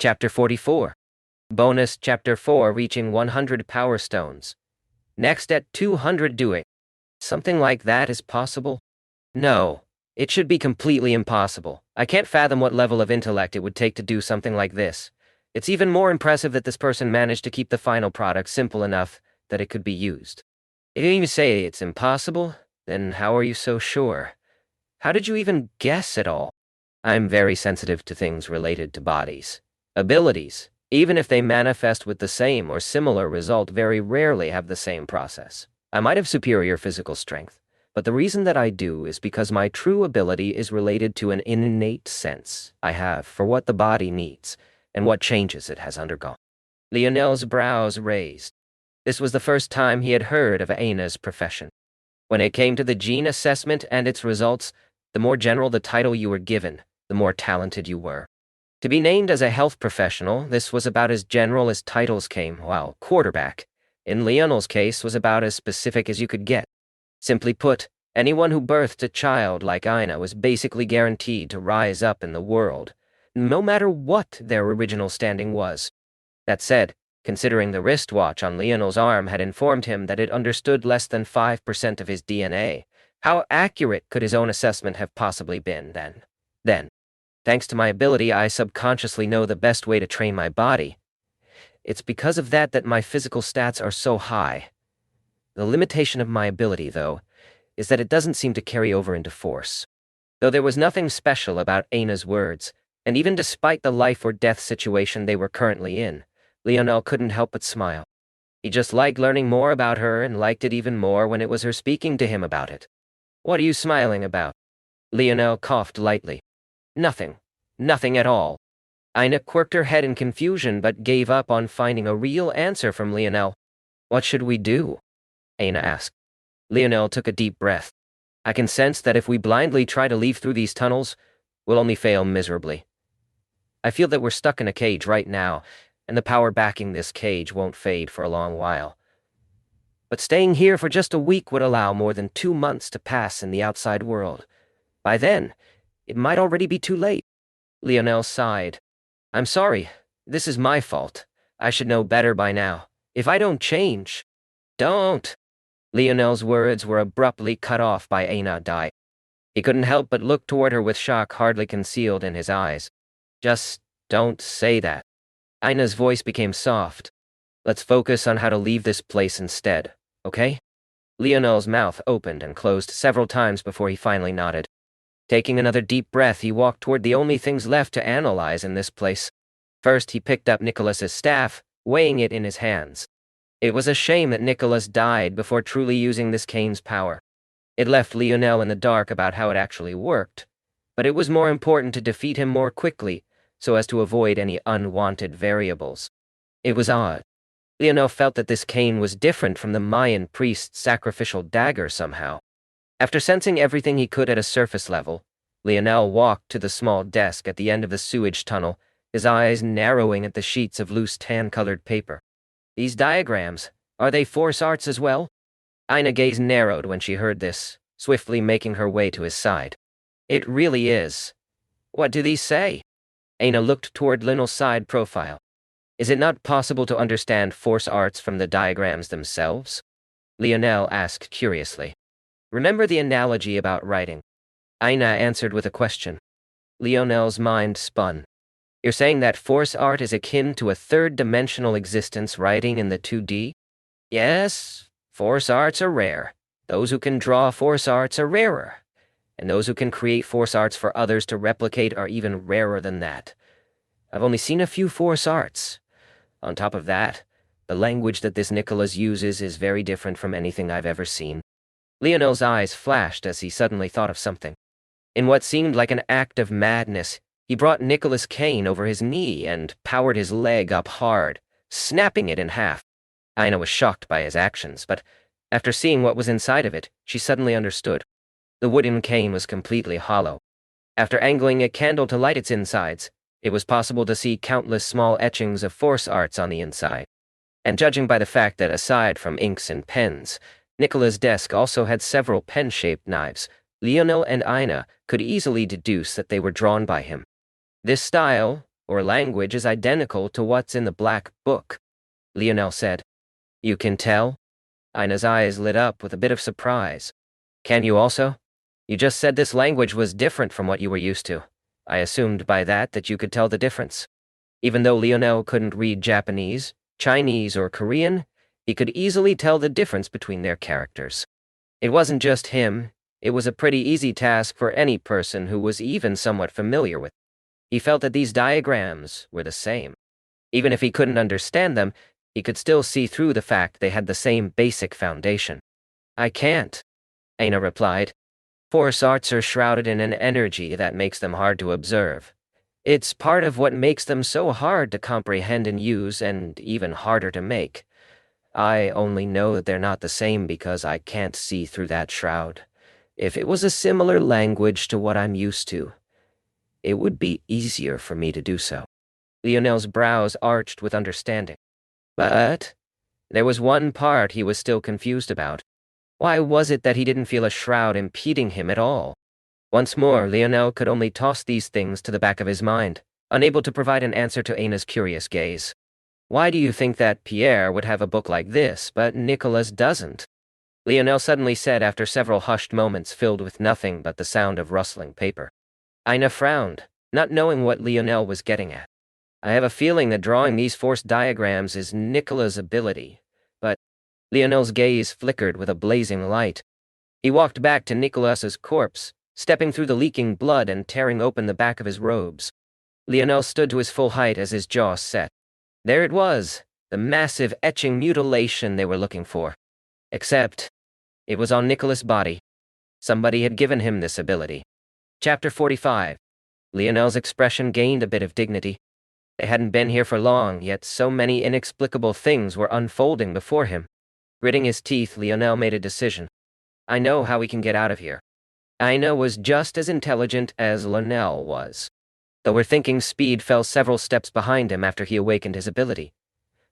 Chapter 44. Bonus Chapter 4 reaching 100 Power Stones. Next at 200 doing. Something like that is possible? No. It should be completely impossible. I can't fathom what level of intellect it would take to do something like this. It's even more impressive that this person managed to keep the final product simple enough that it could be used. If you even say it's impossible, then how are you so sure? How did you even guess at all? I'm very sensitive to things related to bodies. Abilities, even if they manifest with the same or similar result, very rarely have the same process. I might have superior physical strength, but the reason that I do is because my true ability is related to an innate sense I have for what the body needs and what changes it has undergone. Lionel's brows raised. This was the first time he had heard of Aina's profession. When it came to the gene assessment and its results, the more general the title you were given, the more talented you were. To be named as a health professional, this was about as general as titles came, while quarterback, in Lionel's case, was about as specific as you could get. Simply put, anyone who birthed a child like Aina was basically guaranteed to rise up in the world, no matter what their original standing was. That said, considering the wristwatch on Lionel's arm had informed him that it understood less than 5% of his DNA, how accurate could his own assessment have possibly been then? Thanks to my ability, I subconsciously know the best way to train my body. It's because of that my physical stats are so high. The limitation of my ability, though, is that it doesn't seem to carry over into force. Though there was nothing special about Aina's words, and even despite the life-or-death situation they were currently in, Lionel couldn't help but smile. He just liked learning more about her and liked it even more when it was her speaking to him about it. "What are you smiling about?" Lionel coughed lightly. Nothing at all." Aina quirked her head in confusion but gave up on finding a real answer from Lionel. "What should we do?" Aina asked. Lionel took a deep breath. "I can sense that if we blindly try to leave through these tunnels, we'll only fail miserably. I feel that we're stuck in a cage right now, and the power backing this cage won't fade for a long while. But staying here for just a week would allow more than 2 months to pass in the outside world. By then, it might already be too late." Lionel sighed. "I'm sorry. This is my fault. I should know better by now. If I don't change—" "Don't!" Lionel's words were abruptly cut off by Aina Dai. He couldn't help but look toward her with shock hardly concealed in his eyes. "Just don't say that." Aina's voice became soft. "Let's focus on how to leave this place instead, okay?" Lionel's mouth opened and closed several times before he finally nodded. Taking another deep breath, he walked toward the only things left to analyze in this place. First, he picked up Nicholas's staff, weighing it in his hands. It was a shame that Nicholas died before truly using this cane's power. It left Lionel in the dark about how it actually worked, but it was more important to defeat him more quickly so as to avoid any unwanted variables. It was odd. Lionel felt that this cane was different from the Mayan priest's sacrificial dagger somehow. After sensing everything he could at a surface level, Lionel walked to the small desk at the end of the sewage tunnel, his eyes narrowing at the sheets of loose tan-colored paper. "These diagrams, are they force arts as well?" Aina's gaze narrowed when she heard this, swiftly making her way to his side. "It really is. What do these say?" Aina looked toward Lionel's side profile. "Is it not possible to understand force arts from the diagrams themselves?" Lionel asked curiously. "Remember the analogy about writing?" Aina answered with a question. Lionel's mind spun. "You're saying that force art is akin to a third-dimensional existence writing in the 2D? Yes, force arts are rare. Those who can draw force arts are rarer. And those who can create force arts for others to replicate are even rarer than that. I've only seen a few force arts. On top of that, the language that this Nicholas uses is very different from anything I've ever seen." Lionel's eyes flashed as he suddenly thought of something. In what seemed like an act of madness, he brought Nicholas' cane over his knee and powered his leg up hard, snapping it in half. Aina was shocked by his actions, but after seeing what was inside of it, she suddenly understood. The wooden cane was completely hollow. After angling a candle to light its insides, it was possible to see countless small etchings of force arts on the inside. And judging by the fact that aside from inks and pens, Nicola's desk also had several pen-shaped knives, Lionel and Aina could easily deduce that they were drawn by him. This style, or language is identical to what's in the Black Book," Lionel said. "You can tell?" Ina's eyes lit up with a bit of surprise. "Can you also? You just said this language was different from what you were used to. I assumed by that you could tell the difference." Even though Lionel couldn't read Japanese, Chinese, or Korean, he could easily tell the difference between their characters. It wasn't just him. It was a pretty easy task for any person who was even somewhat familiar with it. He felt that these diagrams were the same. Even if he couldn't understand them, he could still see through the fact they had the same basic foundation. "I can't," Aina replied. "Force arts are shrouded in an energy that makes them hard to observe. It's part of what makes them so hard to comprehend and use, and even harder to make. I only know that they're not the same because I can't see through that shroud. If it was a similar language to what I'm used to, it would be easier for me to do so." Lionel's brows arched with understanding. But there was one part he was still confused about. Why was it that he didn't feel a shroud impeding him at all? Once more, Lionel could only toss these things to the back of his mind, unable to provide an answer to Aina's curious gaze. "Why do you think that Pierre would have a book like this, but Nicholas doesn't?" Lionel suddenly said after several hushed moments filled with nothing but the sound of rustling paper. Aina frowned, not knowing what Lionel was getting at. "I have a feeling that drawing these force diagrams is Nicholas' ability, but..." Lionel's gaze flickered with a blazing light. He walked back to Nicholas's corpse, stepping through the leaking blood and tearing open the back of his robes. Lionel stood to his full height as his jaw set. There it was, the massive etching mutilation they were looking for. Except, it was on Nicholas' body. Somebody had given him this ability. Chapter 45. Lionel's expression gained a bit of dignity. They hadn't been here for long, yet so many inexplicable things were unfolding before him. Gritting his teeth, Lionel made a decision. "I know how we can get out of here." Aina was just as intelligent as Lionel was, though her thinking speed fell several steps behind him after he awakened his ability.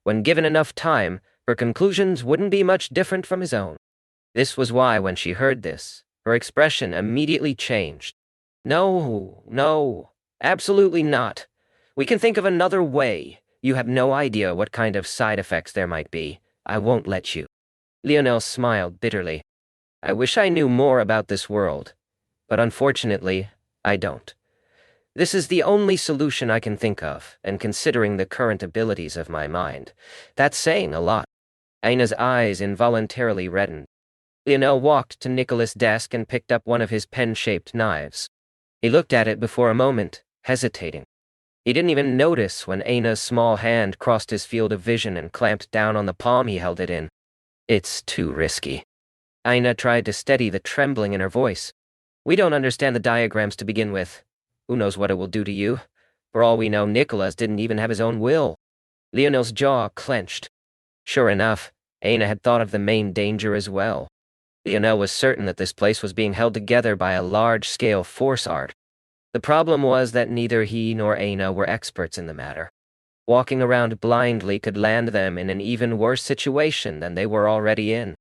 When given enough time, her conclusions wouldn't be much different from his own. This was why, when she heard this, her expression immediately changed. No, absolutely not. We can think of another way. You have no idea what kind of side effects there might be. I won't let you." Lionel smiled bitterly. "I wish I knew more about this world, but unfortunately, I don't. This is the only solution I can think of, and considering the current abilities of my mind, that's saying a lot." Aina's eyes involuntarily reddened. Lionel walked to Nicholas' desk and picked up one of his pen-shaped knives. He looked at it before a moment, hesitating. He didn't even notice when Aina's small hand crossed his field of vision and clamped down on the palm he held it in. "It's too risky." Aina tried to steady the trembling in her voice. "We don't understand the diagrams to begin with. Who knows what it will do to you? For all we know, Nicholas didn't even have his own will." Lionel's jaw clenched. Sure enough, Aina had thought of the main danger as well. Lionel was certain that this place was being held together by a large-scale force art. The problem was that neither he nor Aina were experts in the matter. Walking around blindly could land them in an even worse situation than they were already in.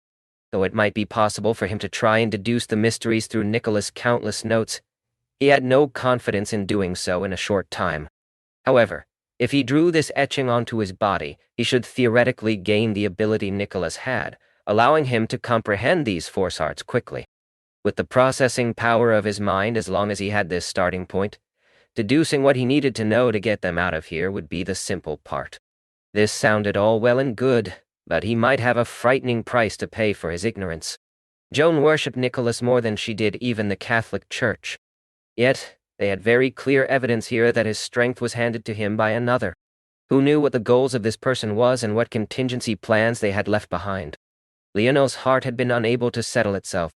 Though it might be possible for him to try and deduce the mysteries through Nicholas' countless notes, he had no confidence in doing so in a short time. However, if he drew this etching onto his body, he should theoretically gain the ability Nicholas had, allowing him to comprehend these force arts quickly. With the processing power of his mind, as long as he had this starting point, deducing what he needed to know to get them out of here would be the simple part. This sounded all well and good, but he might have a frightening price to pay for his ignorance. Joan worshipped Nicholas more than she did even the Catholic Church. Yet, they had very clear evidence here that his strength was handed to him by another. Who knew what the goals of this person was and what contingency plans they had left behind? Lionel's heart had been unable to settle itself,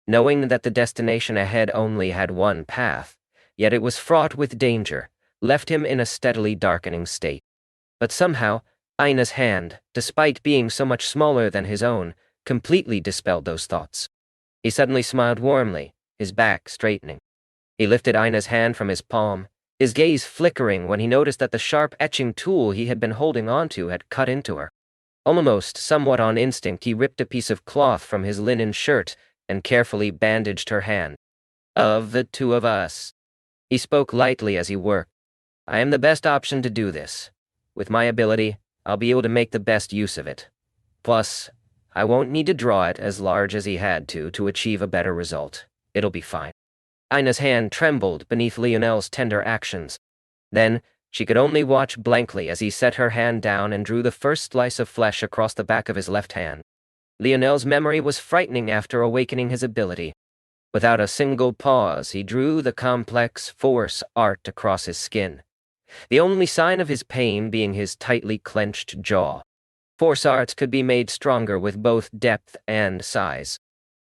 knowing that the destination ahead only had one path, yet it was fraught with danger, left him in a steadily darkening state. But somehow, Aina's hand, despite being so much smaller than his own, completely dispelled those thoughts. He suddenly smiled warmly, his back straightening. He lifted Aina's hand from his palm, his gaze flickering when he noticed that the sharp etching tool he had been holding onto had cut into her. Almost somewhat on instinct, he ripped a piece of cloth from his linen shirt and carefully bandaged her hand. "Of the two of us," he spoke lightly as he worked, I am the best option to do this. With my ability, I'll be able to make the best use of it. Plus, I won't need to draw it as large as he had to achieve a better result. It'll be fine. Ina's hand trembled beneath Lionel's tender actions. Then, she could only watch blankly as he set her hand down and drew the first slice of flesh across the back of his left hand. Lionel's memory was frightening after awakening his ability. Without a single pause, he drew the complex force art across his skin, the only sign of his pain being his tightly clenched jaw. Force arts could be made stronger with both depth and size.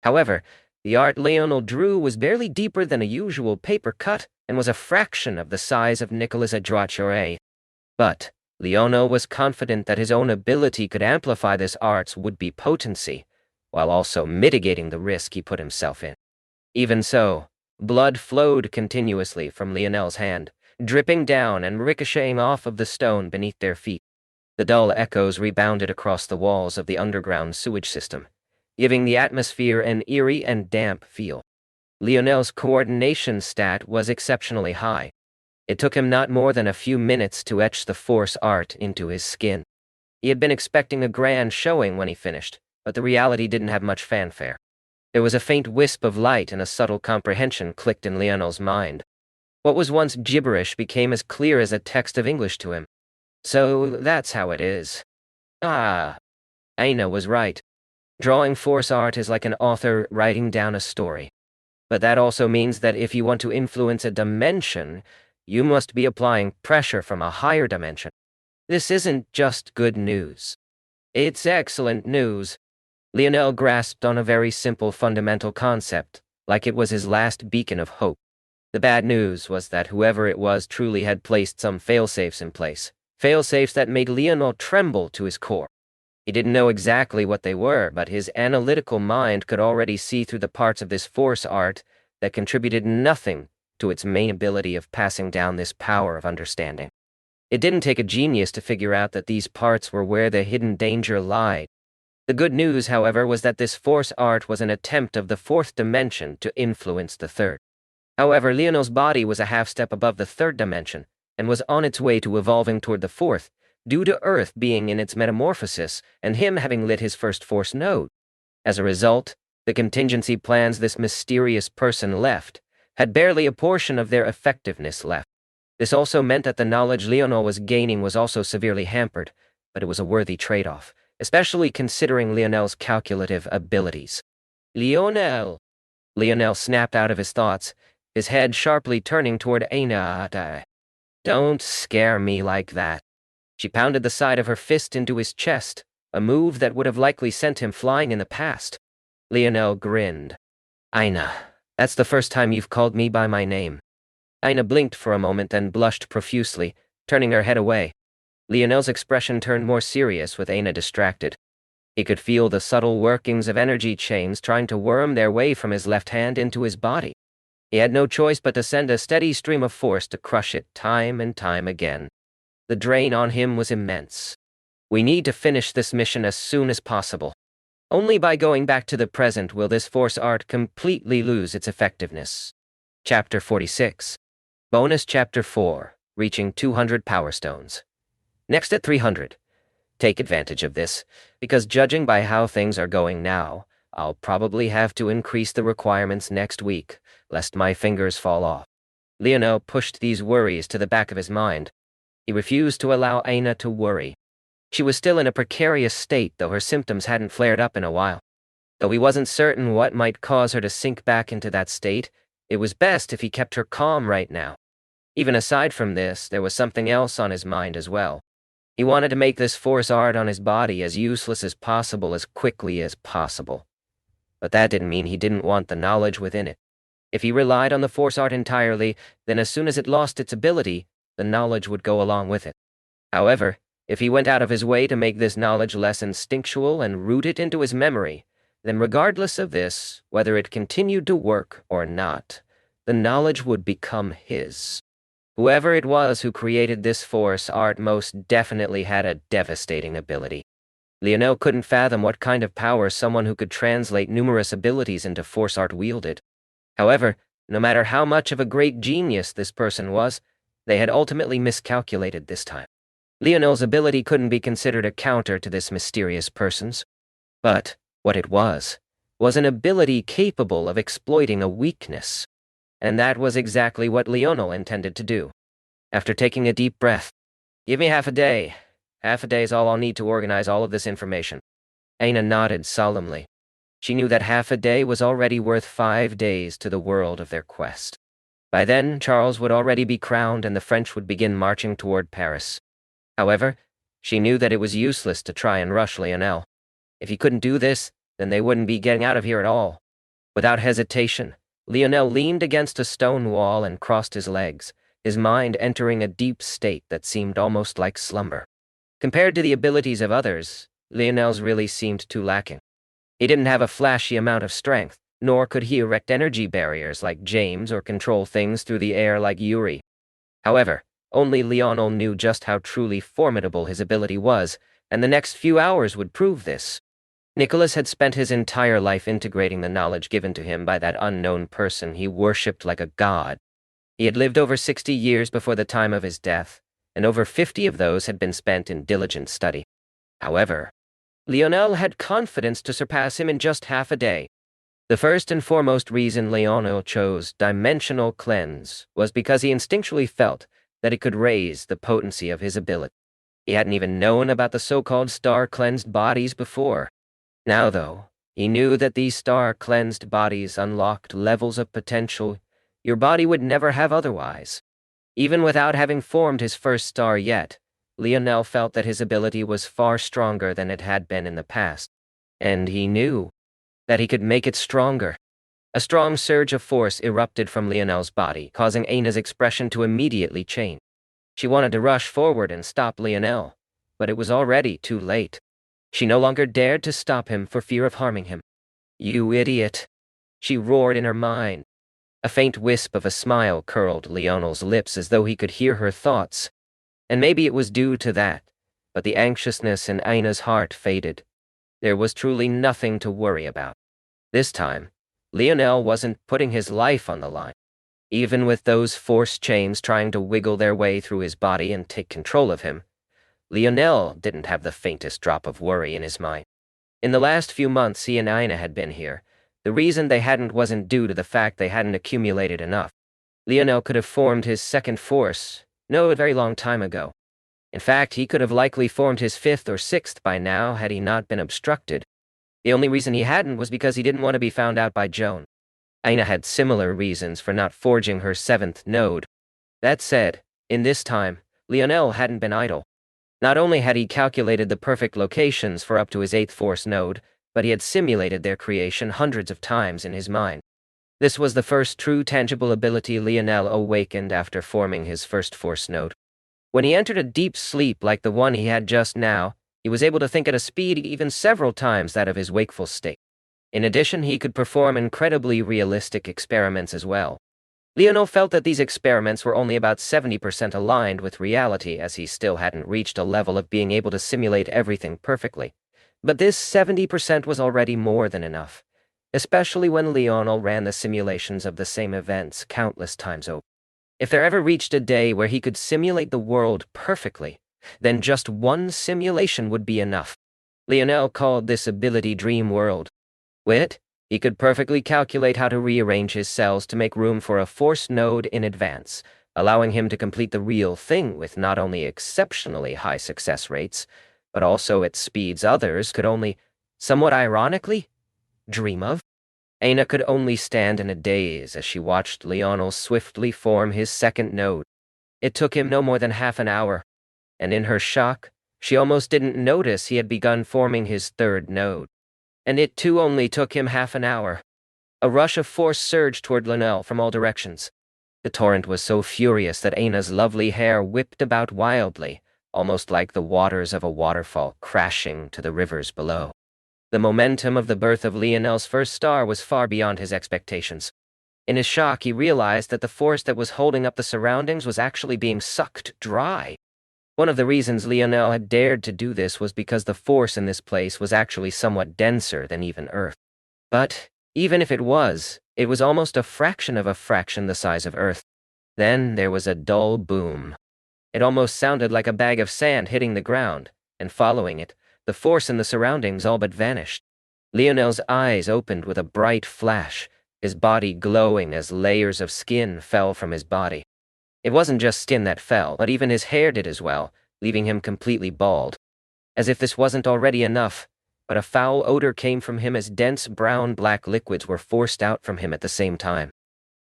However, the art Lionel drew was barely deeper than a usual paper cut and was a fraction of the size of Nicolas' droiture. But Lionel was confident that his own ability could amplify this art's would-be potency, while also mitigating the risk he put himself in. Even so, blood flowed continuously from Lionel's hand, dripping down and ricocheting off of the stone beneath their feet. The dull echoes rebounded across the walls of the underground sewage system, giving the atmosphere an eerie and damp feel. Lionel's coordination stat was exceptionally high. It took him not more than a few minutes to etch the force art into his skin. He had been expecting a grand showing when he finished, but the reality didn't have much fanfare. There was a faint wisp of light and a subtle comprehension clicked in Lionel's mind. What was once gibberish became as clear as a text of English to him. So that's how it is. Ah, Aina was right. Drawing force art is like an author writing down a story. But that also means that if you want to influence a dimension, you must be applying pressure from a higher dimension. This isn't just good news. It's excellent news. Lionel grasped on a very simple fundamental concept, like it was his last beacon of hope. The bad news was that whoever it was truly had placed some failsafes in place, failsafes that made Lionel tremble to his core. He didn't know exactly what they were, but his analytical mind could already see through the parts of this force art that contributed nothing to its main ability of passing down this power of understanding. It didn't take a genius to figure out that these parts were where the hidden danger lied. The good news, however, was that this force art was an attempt of the fourth dimension to influence the third. However, Lionel's body was a half step above the third dimension and was on its way to evolving toward the fourth, due to Earth being in its metamorphosis and him having lit his first force node. As a result, the contingency plans this mysterious person left had barely a portion of their effectiveness left. This also meant that the knowledge Lionel was gaining was also severely hampered, but it was a worthy trade-off, especially considering Lionel's calculative abilities. Lionel snapped out of his thoughts, his head sharply turning toward Aina. Don't scare me like that. She pounded the side of her fist into his chest, a move that would have likely sent him flying in the past. Lionel grinned. Aina, that's the first time you've called me by my name. Aina blinked for a moment then blushed profusely, turning her head away. Lionel's expression turned more serious with Aina distracted. He could feel the subtle workings of energy chains trying to worm their way from his left hand into his body. He had no choice but to send a steady stream of force to crush it time and time again. The drain on him was immense. We need to finish this mission as soon as possible. Only by going back to the present will this force art completely lose its effectiveness. Chapter 46. Bonus Chapter 4, reaching 200 Power Stones. Next at 300. Take advantage of this, because judging by how things are going now, I'll probably have to increase the requirements next week, lest my fingers fall off. Lionel pushed these worries to the back of his mind. He refused to allow Aina to worry. She was still in a precarious state, though her symptoms hadn't flared up in a while. Though he wasn't certain what might cause her to sink back into that state, it was best if he kept her calm right now. Even aside from this, there was something else on his mind as well. He wanted to make this force art on his body as useless as possible as quickly as possible. But that didn't mean he didn't want the knowledge within it. If he relied on the force art entirely, then as soon as it lost its ability, the knowledge would go along with it. However, if he went out of his way to make this knowledge less instinctual and root it into his memory, then regardless of this, whether it continued to work or not, the knowledge would become his. Whoever it was who created this force art most definitely had a devastating ability. Lionel couldn't fathom what kind of power someone who could translate numerous abilities into force art wielded. However, no matter how much of a great genius this person was, They had ultimately miscalculated this time. Lionel's ability couldn't be considered a counter to this mysterious person's. But what it was an ability capable of exploiting a weakness. And that was exactly what Lionel intended to do. After taking a deep breath, "Give me half a day. Half a day is all I'll need to organize all of this information." Aina nodded solemnly. She knew that half a day was already worth 5 days to the world of their quest. By then, Charles would already be crowned and the French would begin marching toward Paris. However, she knew that it was useless to try and rush Lionel. If he couldn't do this, then they wouldn't be getting out of here at all. Without hesitation, Lionel leaned against a stone wall and crossed his legs, his mind entering a deep state that seemed almost like slumber. Compared to the abilities of others, Lionel's really seemed too lacking. He didn't have a flashy amount of strength, nor could he erect energy barriers like James or control things through the air like Yuri. However, only Lionel knew just how truly formidable his ability was, and the next few hours would prove this. Nicholas had spent his entire life integrating the knowledge given to him by that unknown person he worshipped like a god. He had lived over 60 years before the time of his death, and over 50 of those had been spent in diligent study. However, Lionel had confidence to surpass him in just half a day. The first and foremost reason Lionel chose Dimensional Cleanse was because he instinctually felt that it could raise the potency of his ability. He hadn't even known about the so-called star-cleansed bodies before. Now, though, he knew that these star-cleansed bodies unlocked levels of potential your body would never have otherwise. Even without having formed his first star yet, Lionel felt that his ability was far stronger than it had been in the past, and he knew that he could make it stronger. A strong surge of force erupted from Lionel's body, causing Aina's expression to immediately change. She wanted to rush forward and stop Lionel, but it was already too late. She no longer dared to stop him for fear of harming him. "You idiot," she roared in her mind. A faint wisp of a smile curled Lionel's lips as though he could hear her thoughts. And maybe it was due to that, but the anxiousness in Aina's heart faded. There was truly nothing to worry about. This time, Lionel wasn't putting his life on the line. Even with those force chains trying to wiggle their way through his body and take control of him, Lionel didn't have the faintest drop of worry in his mind. In the last few months he and Aina had been here. The reason they hadn't wasn't due to the fact they hadn't accumulated enough. Lionel could have formed his second force, a very long time ago. In fact, he could have likely formed his fifth or sixth by now had he not been obstructed. The only reason he hadn't was because he didn't want to be found out by Joan. Aina had similar reasons for not forging her seventh node. That said, in this time, Lionel hadn't been idle. Not only had he calculated the perfect locations for up to his 8th force node, but he had simulated their creation hundreds of times in his mind. This was the first true tangible ability Lionel awakened after forming his first force node. When he entered a deep sleep like the one he had just now, he was able to think at a speed even several times that of his wakeful state. In addition, he could perform incredibly realistic experiments as well. Lionel felt that these experiments were only about 70% aligned with reality, as he still hadn't reached a level of being able to simulate everything perfectly. But this 70% was already more than enough, especially when Lionel ran the simulations of the same events countless times over. If there ever reached a day where he could simulate the world perfectly, then just one simulation would be enough. Lionel called this ability Dream World. With it, he could perfectly calculate how to rearrange his cells to make room for a force node in advance, allowing him to complete the real thing with not only exceptionally high success rates, but also at speeds others could only, somewhat ironically, dream of. Aina could only stand in a daze as she watched Lionel swiftly form his second node. It took him no more than half an hour, and in her shock, she almost didn't notice he had begun forming his third node. And it too only took him half an hour. A rush of force surged toward Lionel from all directions. The torrent was so furious that Aina's lovely hair whipped about wildly, almost like the waters of a waterfall crashing to the rivers below. The momentum of the birth of Lionel's first star was far beyond his expectations. In his shock, he realized that the force that was holding up the surroundings was actually being sucked dry. One of the reasons Lionel had dared to do this was because the force in this place was actually somewhat denser than even Earth. But even if it was almost a fraction of a fraction the size of Earth. Then there was a dull boom. It almost sounded like a bag of sand hitting the ground, and following it, the force in the surroundings all but vanished. Lionel's eyes opened with a bright flash, his body glowing as layers of skin fell from his body. It wasn't just skin that fell, but even his hair did as well, leaving him completely bald. As if this wasn't already enough, but a foul odor came from him as dense brown-black liquids were forced out from him at the same time.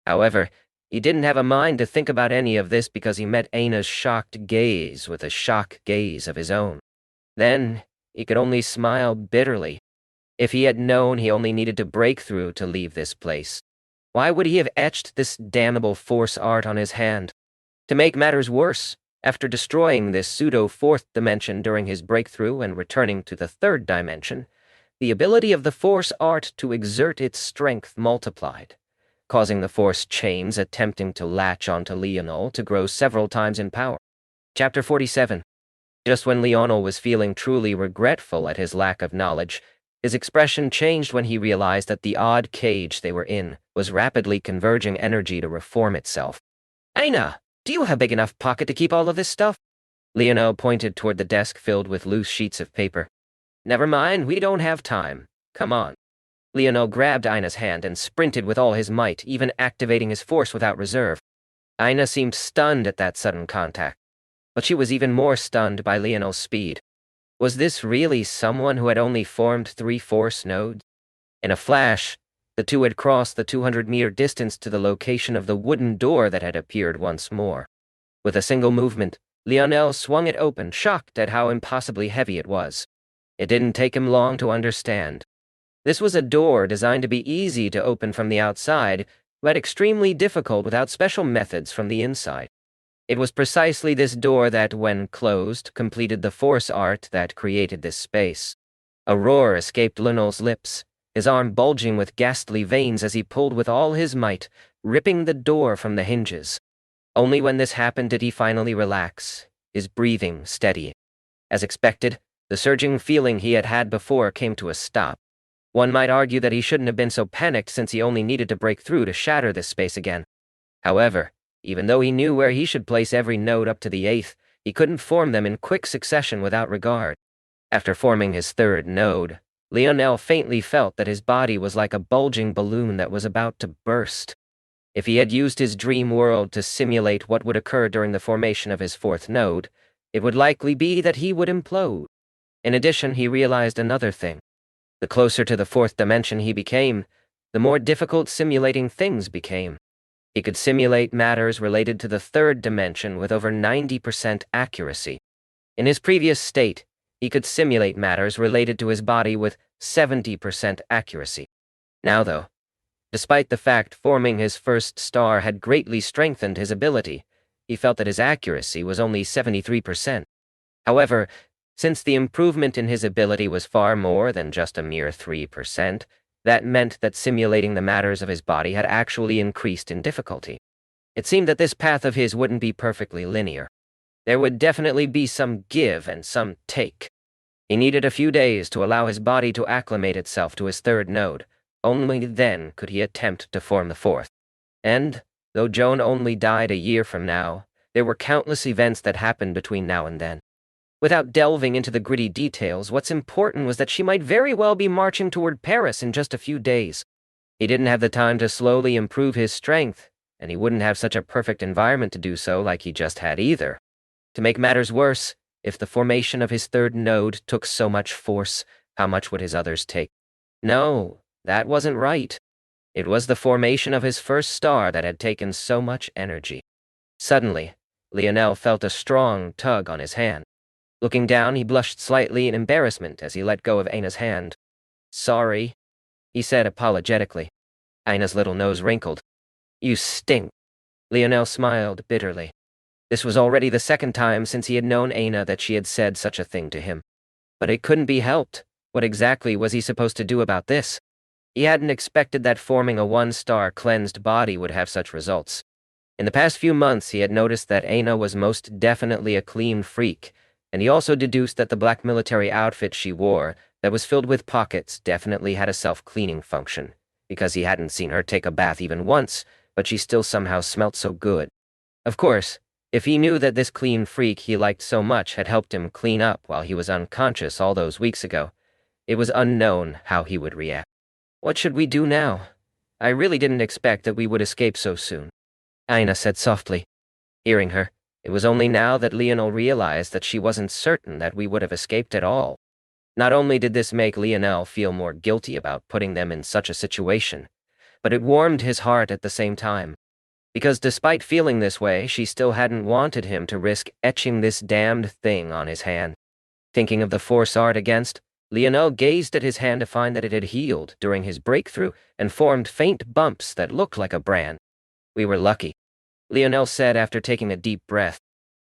However, he didn't have a mind to think about any of this because he met Aina's shocked gaze with a shock gaze of his own. Then, he could only smile bitterly. If he had known he only needed to break through to leave this place, why would he have etched this damnable force art on his hand? To make matters worse, after destroying this pseudo-fourth dimension during his breakthrough and returning to the third dimension, the ability of the force art to exert its strength multiplied, causing the force chains attempting to latch onto Lionel to grow several times in power. Chapter 47. Just when Lionel was feeling truly regretful at his lack of knowledge, his expression changed when he realized that the odd cage they were in was rapidly converging energy to reform itself. "Aina, do you have a big enough pocket to keep all of this stuff?" Lionel pointed toward the desk filled with loose sheets of paper. "Never mind, we don't have time. Come on." Lionel grabbed Aina's hand and sprinted with all his might, even activating his force without reserve. Aina seemed stunned at that sudden contact, but she was even more stunned by Lionel's speed. Was this really someone who had only formed 3 force nodes? In a flash, the two had crossed the 200-meter distance to the location of the wooden door that had appeared once more. With a single movement, Lionel swung it open, shocked at how impossibly heavy it was. It didn't take him long to understand. This was a door designed to be easy to open from the outside, but extremely difficult without special methods from the inside. It was precisely this door that, when closed, completed the force art that created this space. A roar escaped Lionel's lips, his arm bulging with ghastly veins as he pulled with all his might, ripping the door from the hinges. Only when this happened did he finally relax, his breathing steadying. As expected, the surging feeling he had had before came to a stop. One might argue that he shouldn't have been so panicked since he only needed to break through to shatter this space again. However, even though he knew where he should place every node up to the 8th, he couldn't form them in quick succession without regard. After forming his 3rd node, Lionel faintly felt that his body was like a bulging balloon that was about to burst. If he had used his dream world to simulate what would occur during the formation of his 4th node, it would likely be that he would implode. In addition, he realized another thing. The closer to the 4th dimension he became, the more difficult simulating things became. He could simulate matters related to the 3rd dimension with over 90% accuracy. In his previous state, he could simulate matters related to his body with 70% accuracy. Now though, despite the fact forming his first star had greatly strengthened his ability, he felt that his accuracy was only 73%. However, since the improvement in his ability was far more than just a mere 3%, that meant that simulating the matters of his body had actually increased in difficulty. It seemed that this path of his wouldn't be perfectly linear. There would definitely be some give and some take. He needed a few days to allow his body to acclimate itself to his 3rd node. Only then could he attempt to form the 4th. And, though Joan only died a year from now, there were countless events that happened between now and then. Without delving into the gritty details, what's important was that she might very well be marching toward Paris in just a few days. He didn't have the time to slowly improve his strength, and he wouldn't have such a perfect environment to do so like he just had either. To make matters worse, if the formation of his 3rd node took so much force, how much would his others take? No, that wasn't right. It was the formation of his first star that had taken so much energy. Suddenly, Lionel felt a strong tug on his hand. Looking down, he blushed slightly in embarrassment as he let go of Aina's hand. "Sorry," he said apologetically. Aina's little nose wrinkled. "You stink." Lionel smiled bitterly. This was already the 2nd time since he had known Aina that she had said such a thing to him. But it couldn't be helped. What exactly was he supposed to do about this? He hadn't expected that forming a 1-star cleansed body would have such results. In the past few months, he had noticed that Aina was most definitely a clean freak, and he also deduced that the black military outfit she wore, that was filled with pockets, definitely had a self-cleaning function, because he hadn't seen her take a bath even once, but she still somehow smelt so good. Of course, if he knew that this clean freak he liked so much had helped him clean up while he was unconscious all those weeks ago, it was unknown how he would react. What should we do now? I really didn't expect that we would escape so soon, Aina said softly. Hearing her, it was only now that Lionel realized that she wasn't certain that we would have escaped at all. Not only did this make Lionel feel more guilty about putting them in such a situation, but it warmed his heart at the same time. Because despite feeling this way, she still hadn't wanted him to risk etching this damned thing on his hand. Thinking of the force art against, Lionel gazed at his hand to find that it had healed during his breakthrough and formed faint bumps that looked like a brand. We were lucky, Lionel said after taking a deep breath.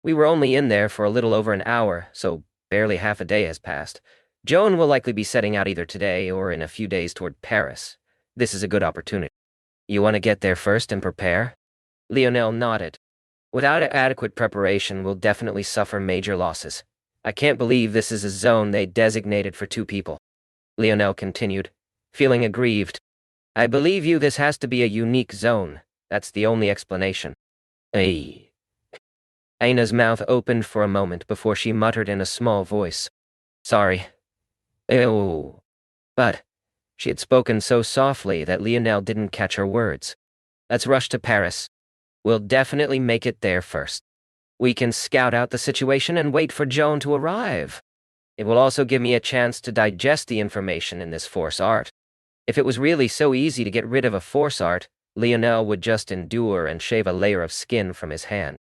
We were only in there for a little over an hour, so barely half a day has passed. Joan will likely be setting out either today or in a few days toward Paris. This is a good opportunity. You want to get there first and prepare? Lionel nodded. Without adequate preparation, we'll definitely suffer major losses. I can't believe this is a zone they designated for 2 people. Lionel continued, feeling aggrieved. I believe you, this has to be a unique zone. That's the only explanation. Ay. Aina's mouth opened for a moment before she muttered in a small voice. Sorry. Ew. But she had spoken so softly that Lionel didn't catch her words. Let's rush to Paris. We'll definitely make it there first. We can scout out the situation and wait for Joan to arrive. It will also give me a chance to digest the information in this force art. If it was really so easy to get rid of a force art, Lionel would just endure and shave a layer of skin from his hand.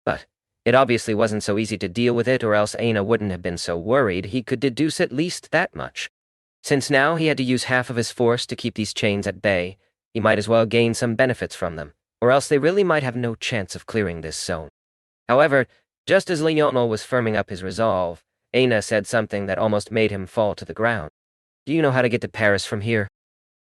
But it obviously wasn't so easy to deal with it, or else Aina wouldn't have been so worried. He could deduce at least that much. Since now he had to use half of his force to keep these chains at bay, he might as well gain some benefits from them, or else they really might have no chance of clearing this zone. However, just as Lionel was firming up his resolve, Aina said something that almost made him fall to the ground. Do you know how to get to Paris from here?